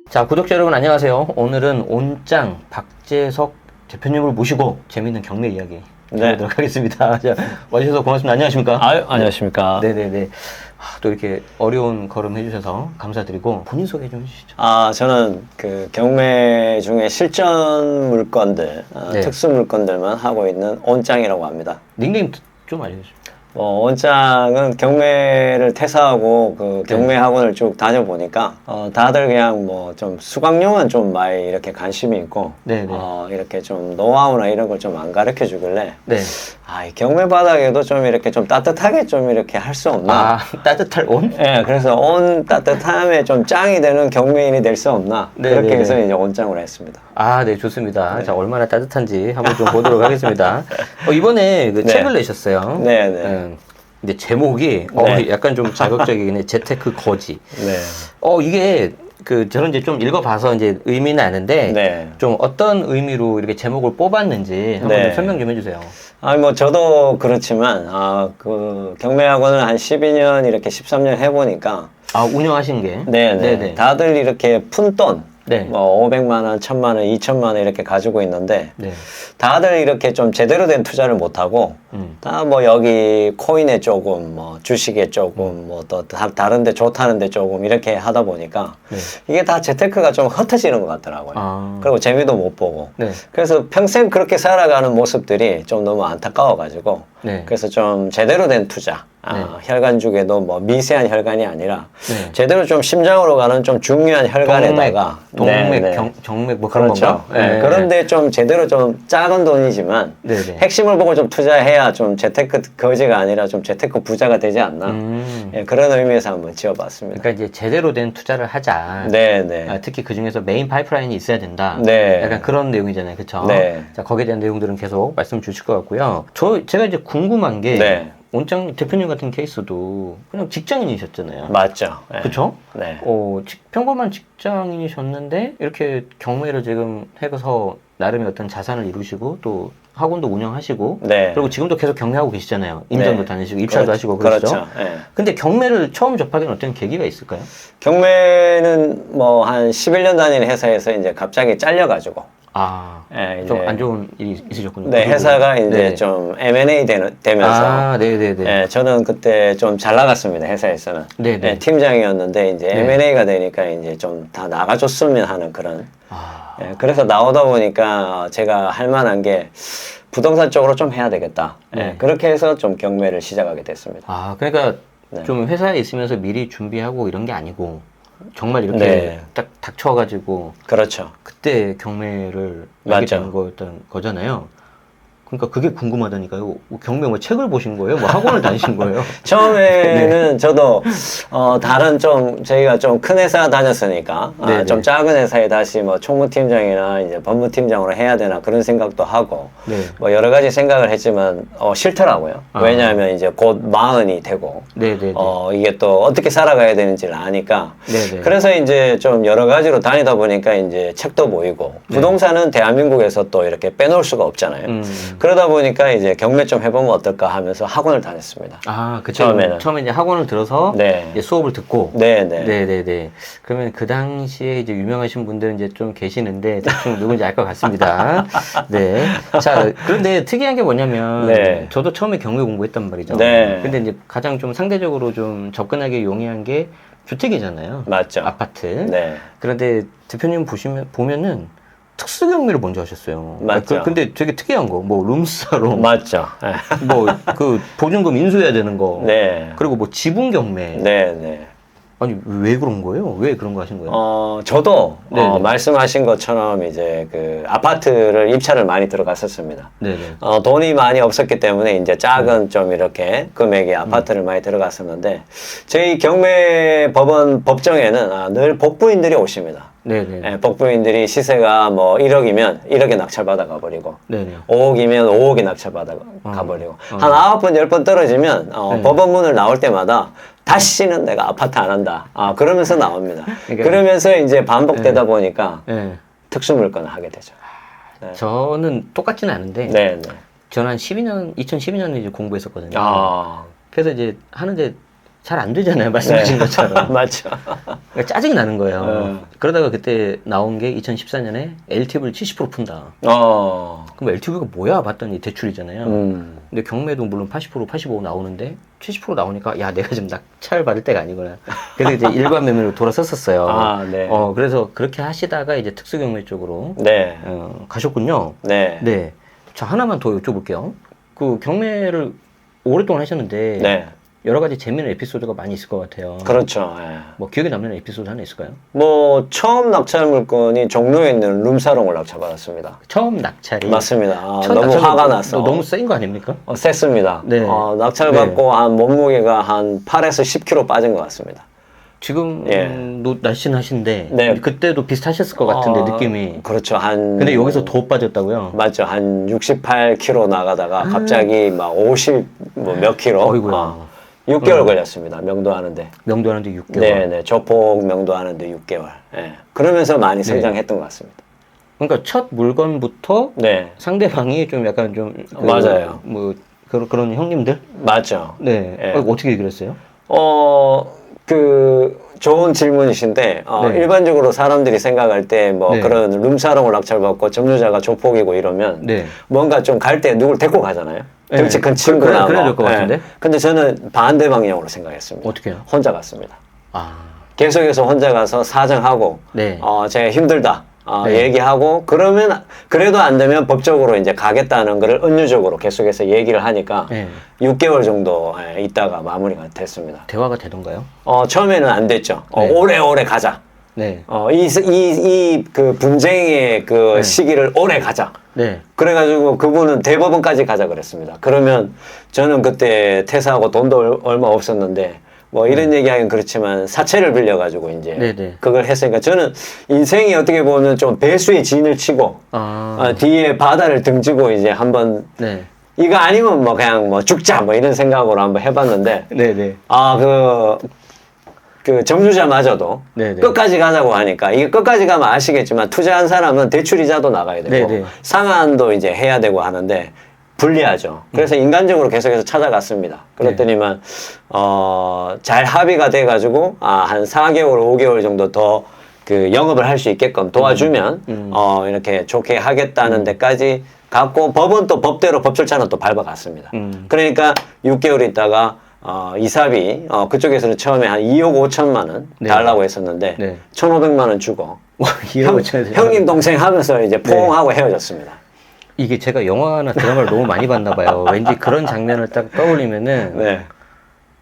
자, 구독자 여러분 안녕하세요. 오늘은 온짱 박재석 대표님을 모시고 재미있는 경매 이야기 해보도록 하겠습니다. 자, 와주셔서 고맙습니다. 안녕하십니까? 안녕하십니까? 네네네. 또 이렇게 어려운 걸음 해주셔서 감사드리고 본인 소개 좀 해주시죠. 저는 그 경매 중에 실전 물건들, 네. 특수 물건들만 하고 있는 온짱이라고 합니다. 닉네임 좀 알려주시죠. 온짱은 경매를 퇴사하고 그 경매 학원을 쭉 다녀보니까 다들 그냥 뭐 좀 수강료만 좀 많이 이렇게 관심이 있고 네네. 이렇게 좀 노하우나 이런 걸 좀 안 가르쳐 주길래 네. 이 경매 바닥에도 좀 이렇게 좀 따뜻하게 좀 이렇게 할 수 없나? 따뜻할 온? 네, 그래서 온 따뜻함에 좀 짱이 되는 경매인이 될 수 없나? 네, 그렇게 네, 해서 네. 이제 온짱으로 했습니다. 네, 좋습니다. 네. 자, 얼마나 따뜻한지 한번 좀 보도록 하겠습니다. 이번에 그 네. 책을 내셨어요. 네, 네. 근데 제목이 네. 약간 좀 자극적이긴 해. 재테크 거지. 네. 이게 저는 이제 좀 읽어봐서 이제 의미는 아는데 네. 좀 어떤 의미로 이렇게 제목을 뽑았는지 한번 네. 좀 설명 좀 해주세요. 뭐 저도 그렇지만 그 경매 학원을 한 12년 이렇게 13년 해보니까 운영하신 게? 네, 네. 다들 이렇게 푼돈 네. 뭐 500만 원, 1000만 원, 2000만 원 이렇게 가지고 있는데 네. 다들 이렇게 좀 제대로 된 투자를 못 하고 다 뭐 여기 코인에 조금 뭐 주식에 조금 뭐 또 다른데 좋다는데 조금 이렇게 하다 보니까 네. 이게 다 재테크가 좀 흩어지는 것 같더라고요. 그리고 재미도 못 보고. 네. 그래서 평생 그렇게 살아가는 모습들이 좀 너무 안타까워가지고 네. 그래서 좀 제대로 된 투자. 네. 혈관 중에도 뭐 미세한 혈관이 아니라 네. 제대로 좀 심장으로 가는 좀 중요한 혈관에다가 동맥, 네, 네. 정맥 뭐 그런 그렇죠. 건가? 네. 그런데 좀 제대로 좀 작은 돈이지만 네네. 핵심을 보고 좀 투자해야 좀 재테크 거지가 아니라 좀 재테크 부자가 되지 않나. 그런 의미에서 한번 지어봤습니다. 그러니까 이제 제대로 된 투자를 하자. 네, 네. 특히 그 중에서 메인 파이프라인이 있어야 된다. 네. 약간 그런 내용이잖아요, 그렇죠? 네. 자, 거기에 대한 내용들은 계속 말씀 주실 것 같고요. 제가 이제 궁금한 게 네. 온짱 대표님 같은 케이스도 그냥 직장인이셨잖아요. 맞죠. 네. 그렇죠? 네. 평범한 직장인이셨는데 이렇게 경매를 지금 해서 나름의 어떤 자산을 이루시고 또 학원도 운영하시고 네. 그리고 지금도 계속 경매하고 계시잖아요. 임전도 네. 다니시고 입찰도 하시고 그렇죠. 그렇죠. 네. 근데 경매를 처음 접하기는 어떤 계기가 있을까요? 경매는 뭐 한 11년 다니는 회사에서 이제 갑자기 잘려가지고 네, 좀 이제 안 좋은 일이 있으셨군요. 네, 회사가 이제 네. 좀 M&A 되면서 네네네. 네, 저는 그때 좀 잘 나갔습니다. 회사에서는. 네네. 네, 팀장이었는데 이제 네. M&A가 되니까 이제 좀 다 나가줬으면 하는 그런. 아, 그래서 나오다 보니까 제가 할 만한 게 부동산 쪽으로 좀 해야 되겠다. 네. 그렇게 해서 좀 경매를 시작하게 됐습니다. 그러니까 네. 좀 회사에 있으면서 미리 준비하고 이런 게 아니고 정말 이렇게 네. 딱 닥쳐가지고 그렇죠. 그때 경매를 하게 맞죠. 되는 거였던 거잖아요. 그러니까 그게 궁금하다니까요. 경매 뭐 책을 보신 거예요? 뭐 학원을 다니신 거예요? 처음에는 네. 저도 다른 좀 저희가 좀 큰 회사 다녔으니까 네네. 좀 작은 회사에 다시 뭐 총무팀장이나 이제 법무팀장으로 해야 되나 그런 생각도 하고 네. 뭐 여러 가지 생각을 했지만 싫더라고요. 왜냐하면 이제 곧 40이 되고 네네네. 이게 또 어떻게 살아가야 되는지를 아니까 네네. 그래서 이제 좀 여러 가지로 다니다 보니까 이제 책도 보이고 네. 부동산은 대한민국에서 또 이렇게 빼놓을 수가 없잖아요. 그러다 보니까 이제 경매 좀 해보면 어떨까 하면서 학원을 다녔습니다. 처음에는. 처음에 이제 학원을 들어서 네. 이제 수업을 듣고. 네네. 네네네. 그러면 그 당시에 이제 유명하신 분들은 이제 좀 계시는데 대충 누군지 알 것 같습니다. 네. 자, 그런데 특이한 게 뭐냐면 네. 저도 처음에 경매 공부했단 말이죠. 네. 근데 이제 가장 좀 상대적으로 좀 접근하기 용이한 게 주택이잖아요. 맞죠. 아파트. 네. 그런데 대표님 보면은 특수 경매를 먼저 하셨어요. 맞죠. 근데 되게 특이한 거, 뭐 룸사롱, 맞죠. 뭐 그 보증금 인수해야 되는 거, 네. 그리고 뭐 지분 경매. 네네. 아니 왜 그런 거예요? 왜 그런 거 하신 거예요? 저도 네네. 말씀하신 것처럼 이제 그 아파트를 입찰을 많이 들어갔었습니다. 네네. 돈이 많이 없었기 때문에 이제 작은 좀 이렇게 금액의 아파트를 많이 들어갔었는데 저희 경매 법원 법정에는 늘 복부인들이 오십니다. 네네. 복부인들이 시세가 뭐 1억이면 1억에 낙찰받아 가버리고 네네. 5억이면 5억에 낙찰받아 가버리고 한 9번, 10번 떨어지면 네. 법원 문을 나올 때마다 다시는 내가 아파트 안 한다. 그러면서 나옵니다. 그러니까- 그러면서 이제 반복되다 보니까 네. 특수물건을 하게 되죠. 네. 저는 똑같지는 않은데, 네, 네. 저는 한 2012년에 이제 공부했었거든요. 아, 그래서 이제 하는데 잘 안 되잖아요. 말씀하신 것처럼. 맞죠. 그러니까 짜증이 나는 거예요. 그러다가 그때 나온 게 2014년에 LTV를 70% 푼다. 그럼 LTV가 뭐야? 봤더니 대출이잖아요. 근데 경매도 물론 80%, 85% 나오는데 70% 나오니까 야 내가 지금 낙찰 받을 때가 아니구나. 그래서 이제 일반 매매로 돌아섰었어요. 네. 그래서 그렇게 하시다가 이제 특수경매 쪽으로 네. 가셨군요. 네. 네. 자 하나만 더 여쭤볼게요. 그 경매를 오랫동안 하셨는데 네. 여러 가지 재미있는 에피소드가 많이 있을 것 같아요. 그렇죠. 예. 뭐 기억에 남는 에피소드 하나 있을까요? 뭐 처음 낙찰 물건이 종로에 있는 룸사롱을 낙찰받았습니다. 처음 낙찰이 맞습니다. 첫 너무 낙찰은 화가 났어. 너무 센 거 아닙니까? 셌습니다. 네. 낙찰 받고 한 몸무게가 한 8에서 10kg 빠진 것 같습니다. 지금도 날씬하신데 네. 그때도 비슷하셨을 것 같은데 느낌이. 그렇죠. 근데 여기서 더 빠졌다고요? 맞죠. 한 68kg 나가다가 갑자기 막 50 뭐 몇 킬로. 어이구야. 6개월 걸렸습니다. 명도하는데. 명도하는데 6개월. 네네. 조폭 명도하는데 6개월. 예. 그러면서 많이 성장했던 것 같습니다. 그러니까 첫 물건부터 네. 상대방이 좀 약간 좀 맞아요. 뭐 그런 형님들? 맞죠. 네. 예. 어떻게 그랬어요? 좋은 질문이신데, 네. 일반적으로 사람들이 생각할 때, 뭐, 네. 그런 룸사롱을 낙찰받고 점유자가 조폭이고 이러면, 네. 뭔가 좀 갈 때 누굴 데리고 가잖아요? 네. 덩치 큰 친구나. 그래야 뭐. 될 것 같은데? 근데 저는 반대 방향으로 생각했습니다. 어떻게요? 혼자 갔습니다. 아. 계속해서 혼자 가서 사정하고, 네. 제가 힘들다. 네. 얘기하고, 그러면, 그래도 안 되면 법적으로 이제 가겠다는 거를 은유적으로 계속해서 얘기를 하니까, 네. 6개월 정도 있다가 마무리가 됐습니다. 대화가 되던가요? 처음에는 안 됐죠. 네. 오래오래 가자. 네. 그 분쟁의 그 네. 시기를 오래 가자. 네. 그래가지고 그분은 대법원까지 가자 그랬습니다. 그러면 저는 그때 퇴사하고 돈도 얼마 없었는데, 뭐 이런 얘기하긴 그렇지만 사채를 빌려가지고 이제 네네. 그걸 했으니까 저는 인생이 어떻게 보면 좀 배수의 진을 치고, 뒤에 바다를 등지고 이제 한번 네. 이거 아니면 뭐 그냥 뭐 죽자 뭐 이런 생각으로 한번 해봤는데, 네네. 그 점주자마저도 네네. 끝까지 가자고 하니까 이게 끝까지 가면 아시겠지만 투자한 사람은 대출이자도 나가야 되고 네네. 상환도 이제 해야 되고 하는데 불리하죠. 그래서 인간적으로 계속해서 찾아갔습니다. 그랬더니만 잘 합의가 돼가지고 한 4개월, 5개월 정도 더 그 영업을 할 수 있게끔 도와주면 이렇게 좋게 하겠다는 데까지 갔고 법은 또 법대로 법 절차는 또 밟아갔습니다. 그러니까 6개월 있다가 이사비 그쪽에서는 처음에 한 2억 5천만 원 네. 달라고 했었는데 네. 1,500만 원 주고 와, 이러고 쳐야 형님 동생 하면서 이제 포옹하고 헤어졌습니다. 이게 제가 영화나 드라마를 너무 많이 봤나 봐요. 왠지 그런 장면을 딱 떠올리면은 네.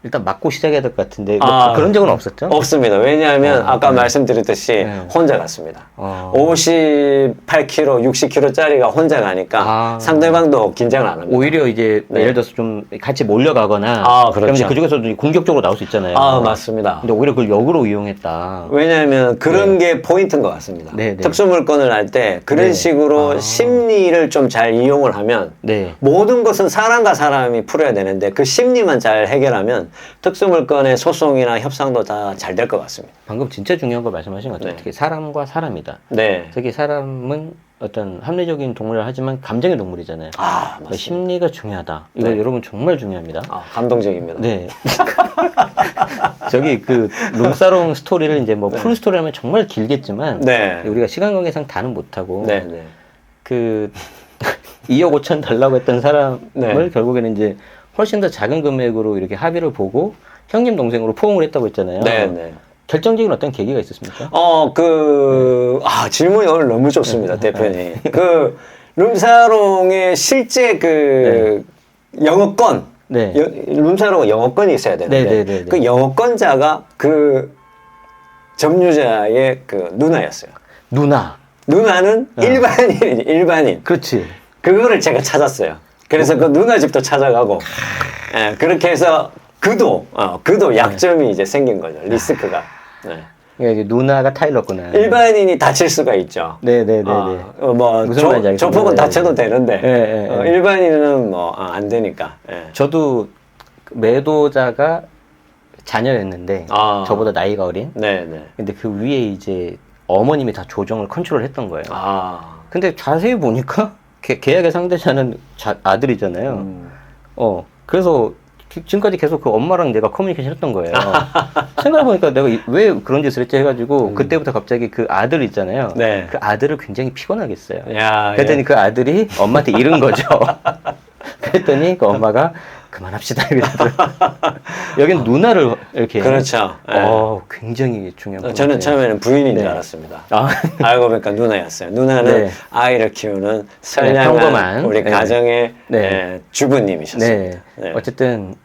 일단 맞고 시작해야 될 것 같은데 뭐 그런 적은 없었죠? 없습니다. 왜냐하면 아까 말씀드렸듯이 네. 혼자 갔습니다. 58kg, 58kg, 60kg짜리가 혼자 가니까 상대방도 긴장을 안 합니다. 오히려 이제 예를 들어서 좀 같이 몰려가거나 그렇죠. 그럼 이제 그쪽에서도 공격적으로 나올 수 있잖아요. 맞습니다. 근데 오히려 그걸 역으로 이용했다. 왜냐하면 그런 게 포인트인 것 같습니다. 네, 네. 특수물건을 할 때 그런 네. 식으로 심리를 좀 잘 이용을 하면 네. 모든 것은 사람과 사람이 풀어야 되는데 그 심리만 잘 해결하면 특수물건의 소송이나 협상도 다 잘 될 것 같습니다. 방금 진짜 중요한 걸 말씀하신 것 같아요. 네. 특히 사람과 사람이다. 네. 특히 사람은 어떤 합리적인 동물을 하지만 감정의 동물이잖아요. 그러니까 맞습니다. 심리가 중요하다. 이거 네. 여러분 정말 중요합니다. 감동적입니다. 네. 저기 그 룸사롱 스토리를 이제 뭐 풀 스토리 하면 정말 길겠지만 네. 우리가 시간 관계상 다는 못하고 네. 네. 그 2억 5천 달라고 했던 사람을 네. 결국에는 이제 훨씬 더 작은 금액으로 이렇게 합의를 보고 형님 동생으로 포옹을 했다고 했잖아요. 네. 네. 결정적인 어떤 계기가 있었습니까? 질문이 오늘 너무 좋습니다, 대표님. 그, 룸사롱의 실제 영업권, 네. 룸사롱은 영업권이 있어야 되는데, 네, 네, 네, 네. 그 영업권자가 그 점유자의 그 누나였어요. 누나는 일반인. 그렇지. 그거를 제가 찾았어요. 그래서 그 누나 집도 찾아가고, 그렇게 해서 그도 약점이 이제 생긴 거죠, 리스크가. 네. 그러니까 이제 누나가 타일렀구나. 일반인이 다칠 수가 있죠. 네네네. 뭐 무슨 말인지 알겠습니다. 조폭은 다쳐도 되는데 네. 일반인은 뭐 안 되니까. 저도 매도자가 자녀였는데 저보다 나이가 어린. 네네. 근데 그 위에 이제 어머님이 다 조정을 컨트롤했던 거예요. 근데 자세히 보니까 계약의 상대자는 아들이잖아요. 그래서 지금까지 계속 그 엄마랑 내가 커뮤니케이션 했던 거예요. 생각해보니까 내가 왜 그런 짓을 했지 해가지고 그때부터 갑자기 그 아들 있잖아요. 네. 그 아들을 굉장히 피곤하게 했어요. 야, 그랬더니 예. 그 아들이 엄마한테 이른 거죠. 그랬더니 그 엄마가 그만합시다. 여긴 누나를 이렇게. 그렇죠. 예. 굉장히 중요한 저는 포인트예요. 처음에는 부인인 네. 줄 알았습니다. 아. 알고 보니까 누나였어요. 누나는 네. 아이를 키우는 선량한 평범한, 우리 네. 가정의 네. 예, 주부님이셨습니다. 네. 네. 어쨌든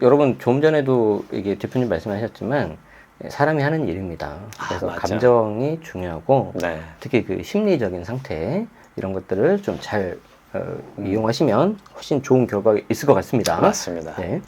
여러분 좀 전에도 이게 대표님 말씀하셨지만 사람이 하는 일입니다. 그래서 맞죠. 감정이 중요하고 네. 특히 그 심리적인 상태 이런 것들을 좀 잘 이용하시면 훨씬 좋은 결과가 있을 것 같습니다. 맞습니다. 네.